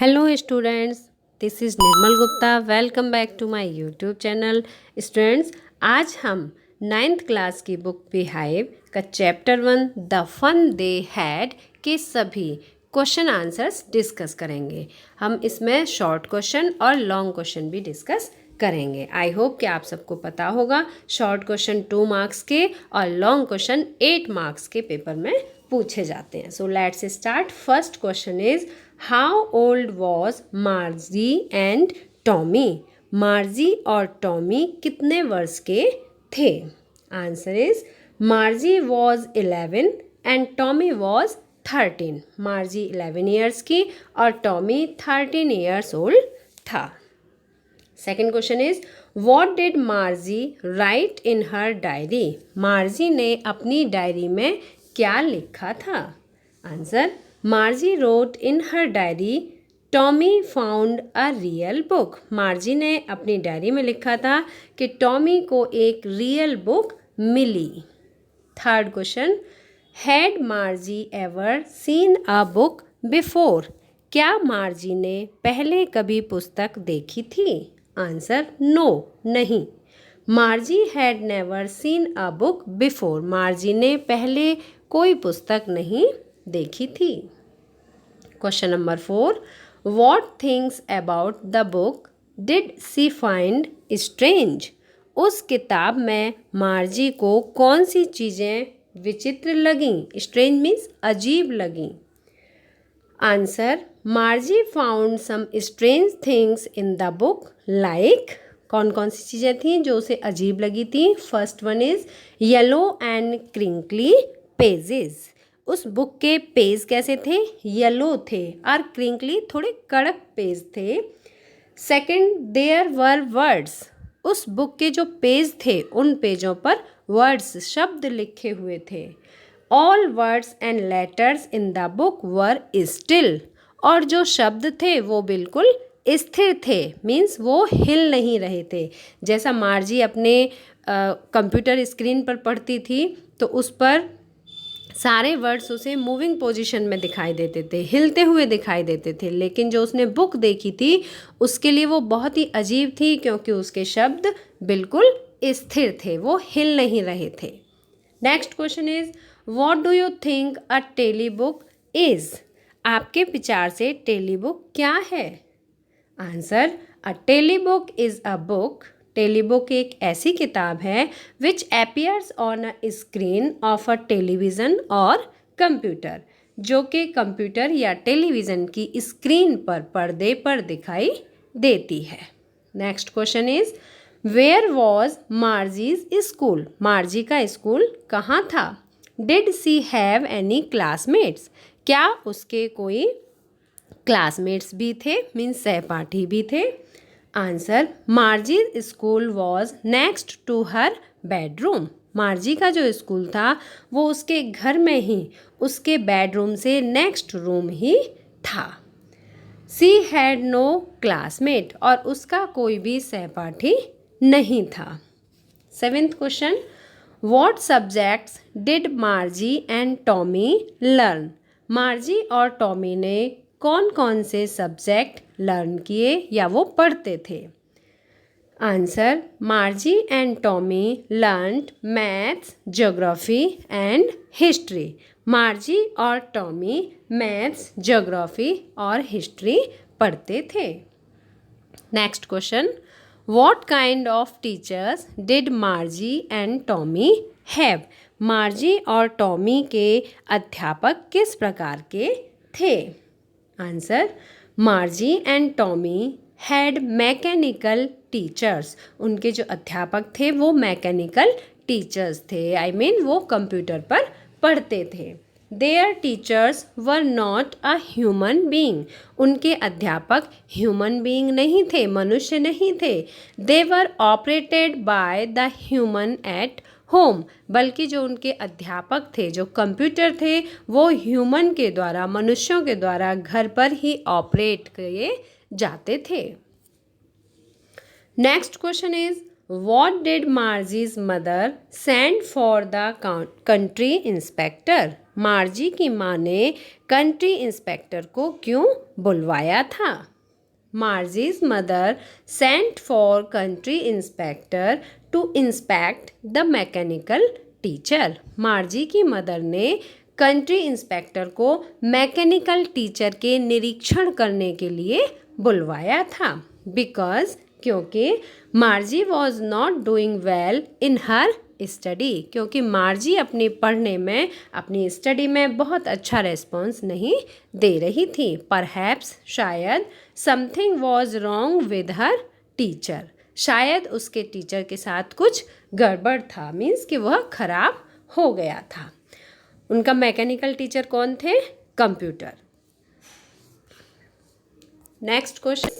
Hello students, this is Nirmal Gupta. Welcome back to my YouTube channel. Students, आज हम 9th class की book Beehive का chapter 1 the fun they had के सभी question answers discuss करेंगे. हम इसमें शॉर्ट क्वेश्चन और लॉन्ग क्वेश्चन भी डिस्कस करेंगे. आई होप कि आप सबको पता होगा शॉर्ट क्वेश्चन 2 मार्क्स के और लॉन्ग क्वेश्चन 8 मार्क्स के पेपर में पूछे जाते हैं. So let's start. First question is how old was मार्जी and Tommy. मार्जी और टॉमी कितने वर्ष के थे? Answer is मार्जी was 11 and Tommy was 13. मार्जी 11 years की और टॉमी 13 ईयर्स ओल्ड था. Second question is what did मार्जी right in her diary. मार्जी ने अपनी डायरी में क्या लिखा था? Answer मार्जी wrote in her diary Tommy found a real book. मार्जी ने अपनी डायरी में लिखा था कि टॉमी को एक रियल बुक मिली. Third question had Margie ever seen a book before. क्या मार्जी ने पहले कभी पुस्तक देखी थी? आंसर नो, नहीं. Margie had never seen a book before. Margie ने पहले कोई पुस्तक नहीं देखी थी. Question number 4 what things about the book did she find strange. उस किताब में मार्जी को कौन सी चीज़ें विचित्र लगीं? स्ट्रेंज मीन्स अजीब लगीं. Answer Margie found some strange things in the book like. कौन कौन सी चीज़ें थीं जो उसे अजीब लगी थी? First one is yellow and crinkly pages. उस बुक के पेज कैसे थे? येलो थे और क्रिंकली थोड़े कड़क पेज थे. Second there were words. उस बुक के जो पेज थे उन पेजों पर वर्ड्स शब्द लिखे हुए थे. All words and letters in the book were still. और जो शब्द थे वो बिल्कुल स्थिर थे, मीन्स वो हिल नहीं रहे थे. जैसा मार्जी अपने कंप्यूटर स्क्रीन पर पढ़ती थी तो उस पर सारे वर्ड्स उसे मूविंग पोजीशन में दिखाई देते थे, हिलते हुए दिखाई देते थे. लेकिन जो उसने बुक देखी थी उसके लिए वो बहुत ही अजीब थी क्योंकि उसके शब्द बिल्कुल स्थिर थे, वो हिल नहीं रहे थे. Next question is what do you think a telebook is. आपके विचार से टेली बुक क्या है? Answer a telebook is a book. Telebook एक ऐसी किताब है which appears on a screen of a television और कंप्यूटर, जो कि कंप्यूटर या टेलीविज़न की स्क्रीन पर पर्दे पर दिखाई देती है. Next question is where was Margie's school. Margie का स्कूल कहाँ था? Did she have any classmates. क्या उसके कोई क्लासमेट्स भी थे, मीन्स सहपाठी भी थे? Answer Margie school was next to her bedroom. Margie का जो स्कूल था वो उसके घर में ही उसके बेडरूम से नेक्स्ट रूम ही था. She had no classmate. और उसका कोई भी सहपाठी नहीं था. Seventh question what subjects did Margie and Tommy learn. Margie और टॉमी ने कौन कौन से सब्जेक्ट लर्न किए या वो पढ़ते थे? Answer मार्जी and Tommy learned maths, geography and history. मार्जी और टॉमी मैथ्स, ज्योग्राफी और हिस्ट्री पढ़ते थे. Next question what kind of teachers did Margie and Tommy have. मार्जी और टॉमी के अध्यापक किस प्रकार के थे? Answer मार्जी and Tommy had mechanical teachers. उनके जो अध्यापक थे वो मैकेनिकल टीचर्स थे, आई मीन वो कंप्यूटर पर पढ़ते थे. Their teachers were not a human being. उनके अध्यापक ह्यूमन बीइंग नहीं थे, मनुष्य नहीं थे. They were operated by the human at home. बल्कि जो उनके अध्यापक थे, जो कंप्यूटर थे, वो ह्यूमन के द्वारा, मनुष्यों के द्वारा घर पर ही ऑपरेट किए जाते थे. Next question is what did Margie's mother send for the country inspector. Margie की माँ ने कंट्री इंस्पेक्टर को क्यों बुलवाया था? Margie's mother sent for country inspector to inspect the mechanical teacher. मार्जी की मदर ने कंट्री इंस्पेक्टर को मैकेनिकल टीचर के निरीक्षण करने के लिए बुलवाया था। बिकॉज क्योंकि मार्जी was not doing well in her study, क्योंकि मार्जी अपनी पढ़ने में, अपनी स्टडी में बहुत अच्छा रेस्पॉन्स नहीं दे रही थी। परहैप्स शायद something was wrong with her teacher, शायद उसके टीचर के साथ कुछ गड़बड़ था, मीन्स कि वह खराब हो गया था। उनका मैकेनिकल टीचर कौन थे? Computer. Next question,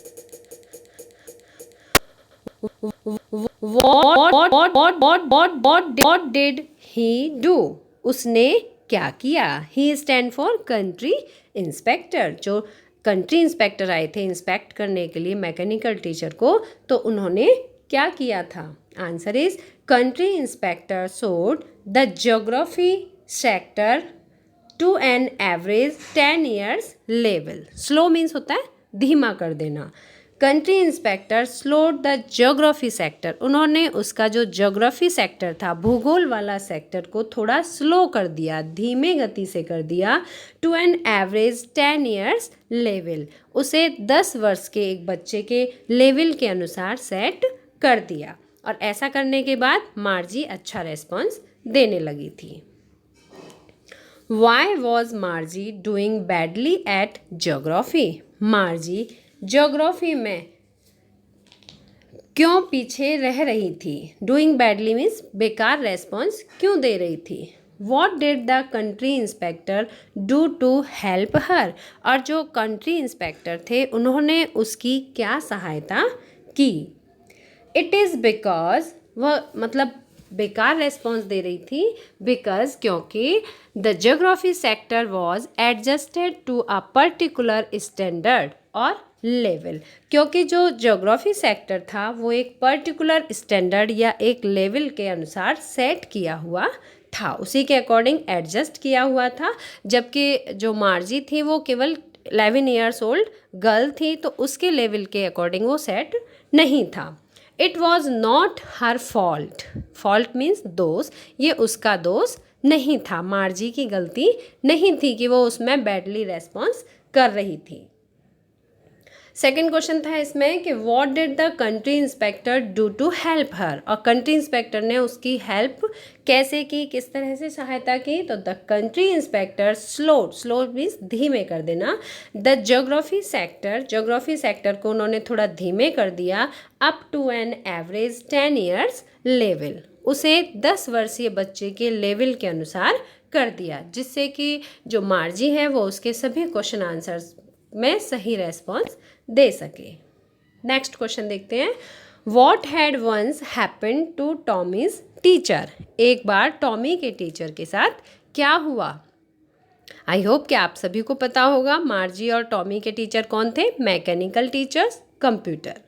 what did he do? उसने क्या किया? He stand for country inspector. जो कंट्री इंस्पेक्टर आए थे इंस्पेक्ट करने के लिए मैकेनिकल टीचर को, तो उन्होंने क्या किया था? Answer is country inspector showed the geography sector to an average 10 years level. Slow means होता है धीमा कर देना। Country inspector slowed the geography sector, उन्होंने उसका जो ज्योग्राफी सेक्टर था, भूगोल वाला सेक्टर को थोड़ा स्लो कर दिया, धीमे गति से कर दिया। To an average 10 years level, उसे 10 वर्ष के एक बच्चे के लेवल के अनुसार सेट कर दिया। और ऐसा करने के बाद मार्जी अच्छा रेस्पॉन्स देने लगी थी। Why was Margie doing badly at geography? Margie geography में क्यों पीछे रह रही थी? डूइंग बैडली मीन्स बेकार रेस्पॉन्स क्यों दे रही थी? What did the country inspector do to help her? और जो कंट्री इंस्पेक्टर थे उन्होंने उसकी क्या सहायता की? इट इज़ बिकॉज, वह मतलब बेकार रेस्पॉन्स दे रही थी बिकॉज क्योंकि the geography sector was adjusted to a particular standard और लेवल, क्योंकि जो ज्योग्राफी सेक्टर था वो एक पर्टिकुलर स्टैंडर्ड या एक लेवल के अनुसार सेट किया हुआ था, उसी के अकॉर्डिंग एडजस्ट किया हुआ था। जबकि जो मार्जी थी वो केवल 11 years ओल्ड गर्ल थी, तो उसके लेवल के अकॉर्डिंग वो सेट नहीं था। It was not her fault, fault means दोष, ये उसका दोष नहीं था, मार्जी की गलती नहीं थी कि वो उसमें बैडली रेस्पॉन्स कर रही थी। सेकेंड क्वेश्चन था इसमें कि what did the country inspector do to help her? और कंट्री इंस्पेक्टर ने उसकी हेल्प कैसे की, किस तरह से सहायता की? तो the country inspector slow means धीमे कर देना, द ज्योग्राफी सेक्टर को उन्होंने थोड़ा धीमे कर दिया, up to an average 10 years level, उसे 10 वर्षीय बच्चे के लेवल के अनुसार कर दिया, जिससे कि जो मार्जी है वो उसके सभी क्वेश्चन आंसर्स में सही रेस्पॉन्स दे सके। नेक्स्ट क्वेश्चन देखते हैं, what had once happen to Tommy's teacher? एक बार टॉमी के टीचर के साथ क्या हुआ? आई होप कि आप सभी को पता होगा मार्जी और टॉमी के टीचर कौन थे? Mechanical teachers, computer.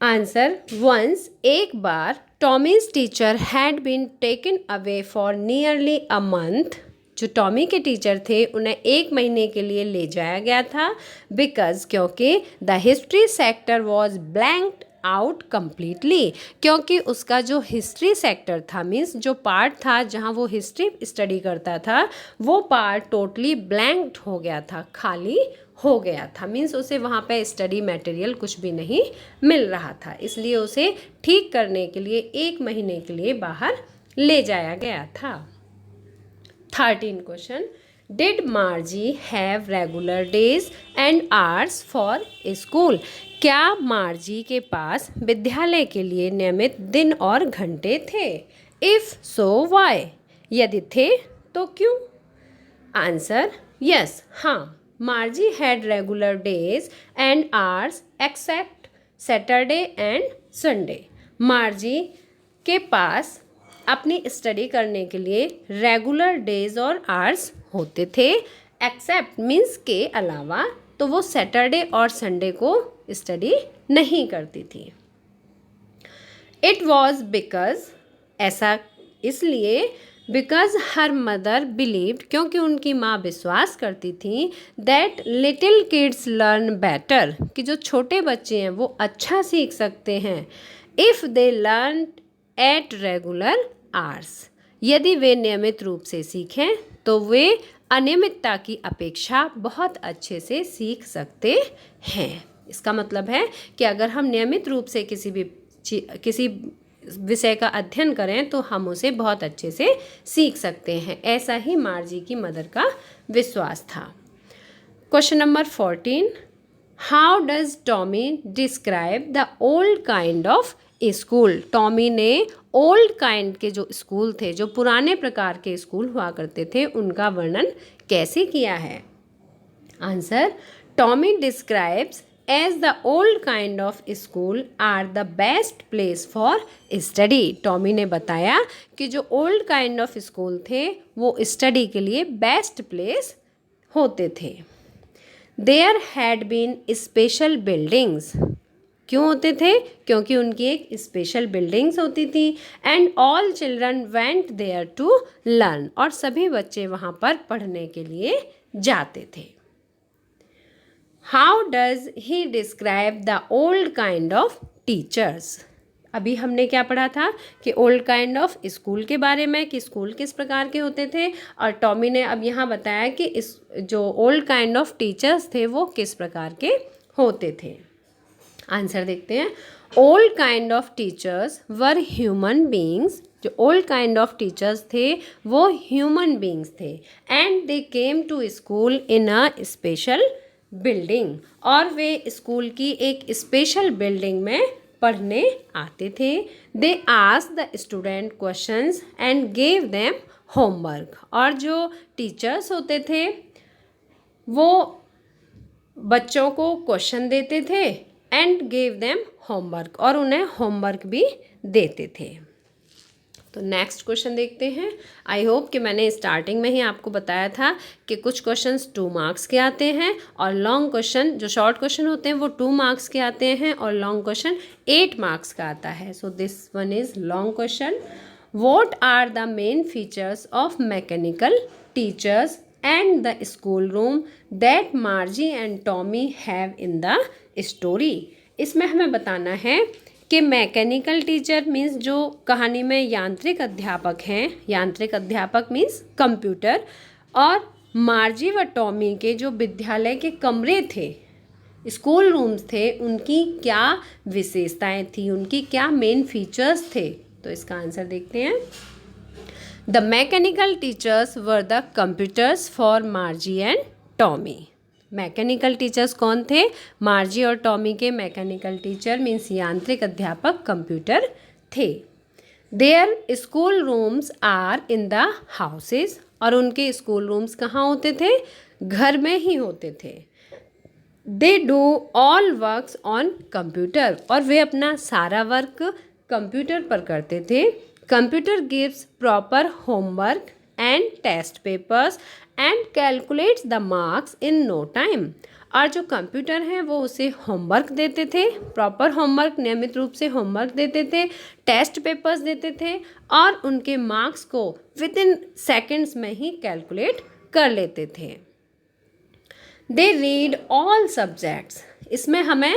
Answer, once एक बार Tommy's teacher had been taken away for nearly a month, जो टॉमी के टीचर थे उन्हें 1 महीने के लिए ले जाया गया था, बिकॉज क्योंकि the history sector was blanked out completely, क्योंकि उसका जो हिस्ट्री सेक्टर था मीन्स जो पार्ट था जहाँ वो हिस्ट्री स्टडी करता था वो पार्ट टोटली ब्लैंक्ड हो गया था, खाली हो गया था, मीन्स उसे वहाँ पे स्टडी मटेरियल कुछ भी नहीं मिल रहा था, इसलिए उसे ठीक करने के लिए 1 महीने के लिए बाहर ले जाया गया था। 13 question, did मार्जी have regular days and hours for school? क्या मार्जी के पास विद्यालय के लिए नियमित दिन और घंटे थे? If so why? यदि थे तो क्यों? आंसर, यस, हाँ, Margie had regular days and hours except Saturday and Sunday. Margie के पास अपनी स्टडी करने के लिए रेगुलर डेज और आवर्स होते थे, एक्सेप्ट मीन्स के अलावा, तो वो सैटरडे और संडे को स्टडी नहीं करती थी। इट वॉज बिकॉज, ऐसा इसलिए, बिकॉज हर मदर बिलीव्ड, क्योंकि उनकी माँ विश्वास करती थी, that little kids learn better, कि जो छोटे बच्चे हैं वो अच्छा सीख सकते हैं, if they learn at regular hours, यदि वे नियमित रूप से सीखें तो वे अनियमितता की अपेक्षा बहुत अच्छे से सीख सकते हैं। इसका मतलब है कि अगर हम नियमित रूप से किसी विषय का अध्ययन करें तो हम उसे बहुत अच्छे से सीख सकते हैं। ऐसा ही मार्जी की मदर का विश्वास था। Question number 14, how does Tommy describe the old kind of school. Tommy ने ओल्ड काइंड के जो स्कूल थे, जो पुराने प्रकार के स्कूल हुआ करते थे, उनका वर्णन कैसे किया है। Answer, Tommy describes as the old kind of school are the best place for study। Tommy ने बताया कि जो old kind of school थे वो स्टडी के लिए बेस्ट प्लेस होते थे। There had been special buildings, क्यों होते थे, क्योंकि उनकी एक स्पेशल बिल्डिंग्स होती थी। And all children went there to learn, और सभी बच्चे वहाँ पर पढ़ने के लिए जाते थे। How does he describe the old kind of teachers. अभी हमने क्या पढ़ा था कि ओल्ड काइंड ऑफ स्कूल के बारे में, कि स्कूल किस प्रकार के होते थे, और टॉमी ने अब यहाँ बताया कि इस जो ओल्ड काइंड ऑफ टीचर्स थे वो किस प्रकार के होते थे। आंसर देखते हैं। Old kind of teachers were human beings, जो ओल्ड काइंड ऑफ टीचर्स थे वो ह्यूमन बींग्स थे। And they came to school in a special building, और वे स्कूल की एक स्पेशल बिल्डिंग में पढ़ने आते थे। They ask the student questions and gave them homework, और जो टीचर्स होते थे वो बच्चों को क्वेश्चन देते थे एंड गेव देम होमवर्क, और उन्हें होमवर्क भी देते थे। तो नेक्स्ट क्वेश्चन देखते हैं। आई होप कि मैंने स्टार्टिंग में ही आपको बताया था कि कुछ क्वेश्चंस 2 मार्क्स के आते हैं, और लॉन्ग क्वेश्चन, जो शॉर्ट क्वेश्चन होते हैं वो 2 मार्क्स के आते हैं, और लॉन्ग क्वेश्चन 8 मार्क्स का आता है। So this one is long question. What are the main features of mechanical teachers and the school room that Margie and Tommy have in the story. इसमें हमें बताना है कि मैकेनिकल टीचर मीन्स जो कहानी में यांत्रिक अध्यापक हैं, यांत्रिक अध्यापक मीन्स कंप्यूटर, और मार्जी व टॉमी के जो विद्यालय के कमरे थे, स्कूल रूम्स थे, उनकी क्या विशेषताएं थी, उनकी क्या मेन फीचर्स थे। तो इसका आंसर देखते हैं। The mechanical teachers were the computers for मार्जी and Tommy. Mechanical teachers कौन थे, मार्जी और टॉमी के मैकेनिकल टीचर मीन्स यांत्रिक अध्यापक कंप्यूटर थे। Their school rooms are in the houses, और उनके स्कूल रूम्स कहाँ होते थे, घर में ही होते थे। They do all works on computer, और वे अपना सारा वर्क कंप्यूटर पर करते थे। Computer gives proper homework and test papers and calculates the marks in no time, और जो कंप्यूटर हैं वो उसे होमवर्क देते थे, प्रॉपर होमवर्क, नियमित रूप से होमवर्क देते थे, टेस्ट पेपर्स देते थे, और उनके मार्क्स को विद इन सेकेंड्स में ही कैलकुलेट कर लेते थे। दे रीड ऑल सब्जेक्ट्स, इसमें हमें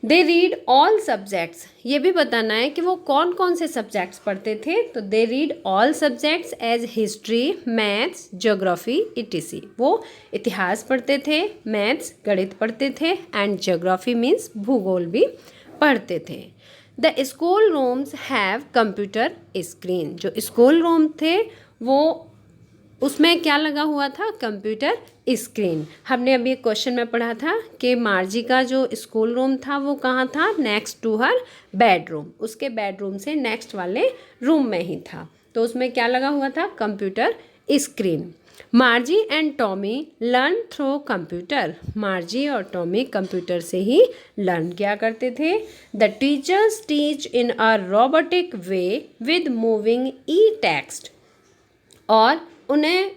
दे रीड ऑल सब्जेक्ट्स ये भी बताना है कि वो कौन कौन से सब्जेक्ट्स पढ़ते थे। तो they read all subjects as history, maths, geography etc. वो इतिहास पढ़ते थे, मैथ्स गणित पढ़ते थे, एंड ज्योग्राफी मीन्स भूगोल भी पढ़ते थे। The school rooms have computer screen, जो स्कूल रूम थे वो उसमें क्या लगा हुआ था, कंप्यूटर स्क्रीन। हमने अभी एक क्वेश्चन में पढ़ा था कि मार्जी का जो स्कूल रूम था वो कहाँ था, नेक्स्ट टू हर बेडरूम, उसके बेडरूम से नेक्स्ट वाले रूम में ही था। तो उसमें क्या लगा हुआ था, computer screen. मार्जी and Tommy learn through computer, मार्जी और टॉमी कंप्यूटर से ही लर्न किया करते थे। The teachers teach in a robotic way with moving e text, और उन्हें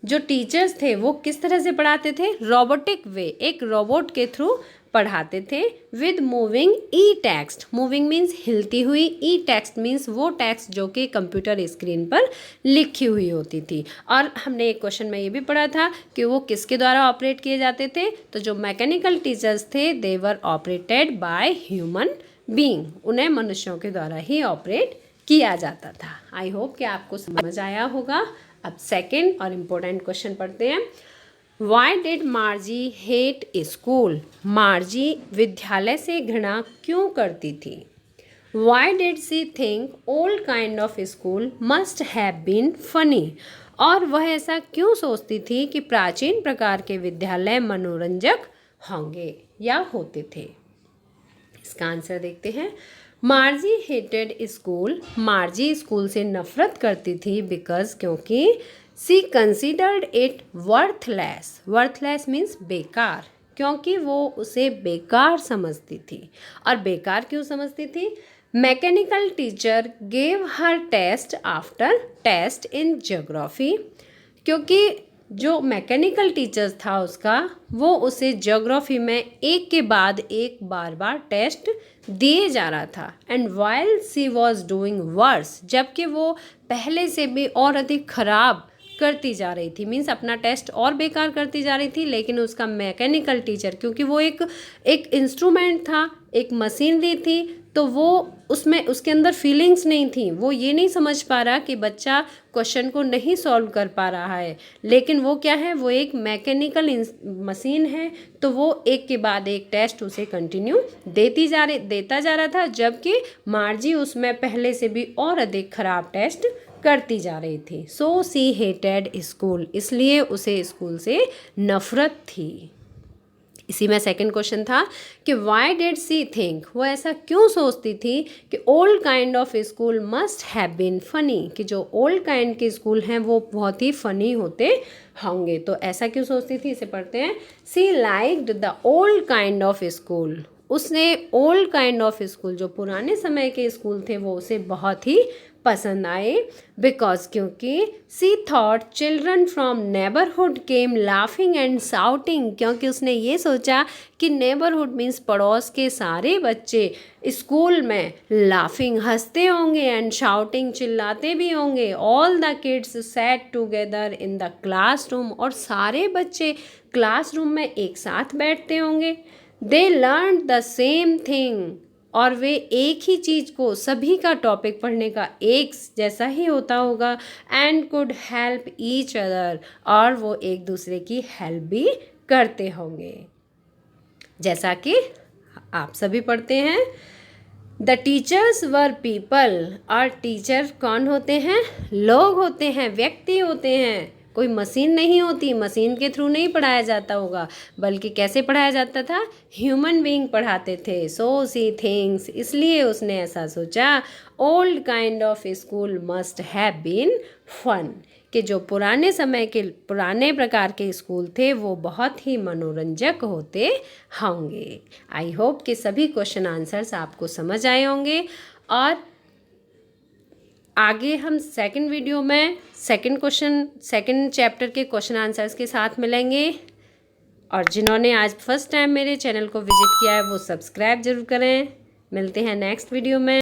जो टीचर्स थे वो किस तरह से पढ़ाते थे, रोबोटिक वे, एक रोबोट के थ्रू पढ़ाते थे with moving e text. Moving means हिलती हुई, ई टेक्स्ट मीन्स वो टेक्स्ट जो कि कंप्यूटर स्क्रीन पर लिखी हुई होती थी। और हमने एक क्वेश्चन में ये भी पढ़ा था कि वो किसके द्वारा ऑपरेट किए जाते थे, तो जो मैकेनिकल टीचर्स थे they were operated by human being, उन्हें मनुष्यों के द्वारा ही ऑपरेट किया जाता था। आई होप कि आपको समझ आया होगा। अब सेकेंड और इम्पोर्टेंट क्वेश्चन पढ़ते हैं। Why did Margie hate school? Margie विद्यालय से घृणा क्यों करती थी? Why did she think old kind of school must have been funny? और वह ऐसा क्यों सोचती थी कि प्राचीन प्रकार के विद्यालय मनोरंजक होंगे या होते थे? इसका आंसर देखते हैं। Margie hated school, Margie school से नफरत करती थी बिकॉज क्योंकि she considered it worthless. Worthless means बेकार, क्योंकि वो उसे बेकार समझती थी। और बेकार क्यों समझती थी? Mechanical teacher gave her test after test in geography, क्योंकि जो मैकेनिकल टीचर्स था उसका, वो उसे ज्योग्राफी में एक के बाद एक बार बार टेस्ट दिए जा रहा था। And while she was doing worse, जबकि वो पहले से भी और अधिक खराब करती जा रही थी, मीन्स अपना टेस्ट और बेकार करती जा रही थी। लेकिन उसका मैकेनिकल टीचर, क्योंकि वो एक इंस्ट्रूमेंट था, एक मशीनरी थी, तो वो उसमें उसके अंदर फीलिंग्स नहीं थी। वो ये नहीं समझ पा रहा कि बच्चा क्वेश्चन को नहीं सॉल्व कर पा रहा है, लेकिन वो क्या है, वो एक मैकेनिकल मशीन है, तो वो एक के बाद एक टेस्ट उसे कंटिन्यू देता जा रहा था, जबकि मार्जी उसमें पहले से भी और अधिक खराब टेस्ट करती जा रही थी। सो सी हेटेड स्कूल, इसलिए उसे स्कूल से नफरत थी। इसी में सेकंड क्वेश्चन था कि वाई डिड सी थिंक, वो ऐसा क्यों सोचती थी कि old kind of school must have been funny, कि जो ओल्ड काइंड के स्कूल हैं वो बहुत ही फनी होते होंगे। तो ऐसा क्यों सोचती थी, इसे पढ़ते हैं। She liked the old kind of school, उसने ओल्ड काइंड ऑफ स्कूल, जो पुराने समय के स्कूल थे, वो उसे बहुत ही पसंद आए। बिकॉज क्योंकि she thought children from neighbourhood came laughing and shouting, क्योंकि उसने ये सोचा कि नेबरहुड मीन्स पड़ोस के सारे बच्चे स्कूल में लाफिंग हंसते होंगे एंड शाउटिंग चिल्लाते भी होंगे। All the kids set together in the classroom, और सारे बच्चे क्लासरूम में एक साथ बैठते होंगे। They learn the same thing, और वे एक ही चीज़ को, सभी का टॉपिक पढ़ने का एक जैसा ही होता होगा। And could help each other, और वो एक दूसरे की हेल्प भी करते होंगे। जैसा कि आप सभी पढ़ते हैं, द टीचर्स वर पीपल, और टीचर कौन होते हैं? लोग होते हैं, व्यक्ति होते हैं, कोई मशीन नहीं होती। मशीन के थ्रू नहीं पढ़ाया जाता होगा, बल्कि कैसे पढ़ाया जाता था? ह्यूमन बीइंग पढ़ाते थे। सो सी थिंग्स, इसलिए उसने ऐसा सोचा। Old kind of school must have been fun, कि जो पुराने समय के पुराने प्रकार के स्कूल थे वो बहुत ही मनोरंजक होते होंगे। आई होप कि सभी क्वेश्चन आंसर्स आपको समझ आए होंगे। और आगे हम सेकंड वीडियो में सेकंड चैप्टर के क्वेश्चन आंसर्स के साथ मिलेंगे। और जिन्होंने आज फर्स्ट टाइम मेरे चैनल को विजिट किया है वो सब्सक्राइब जरूर करें। मिलते हैं नेक्स्ट वीडियो में।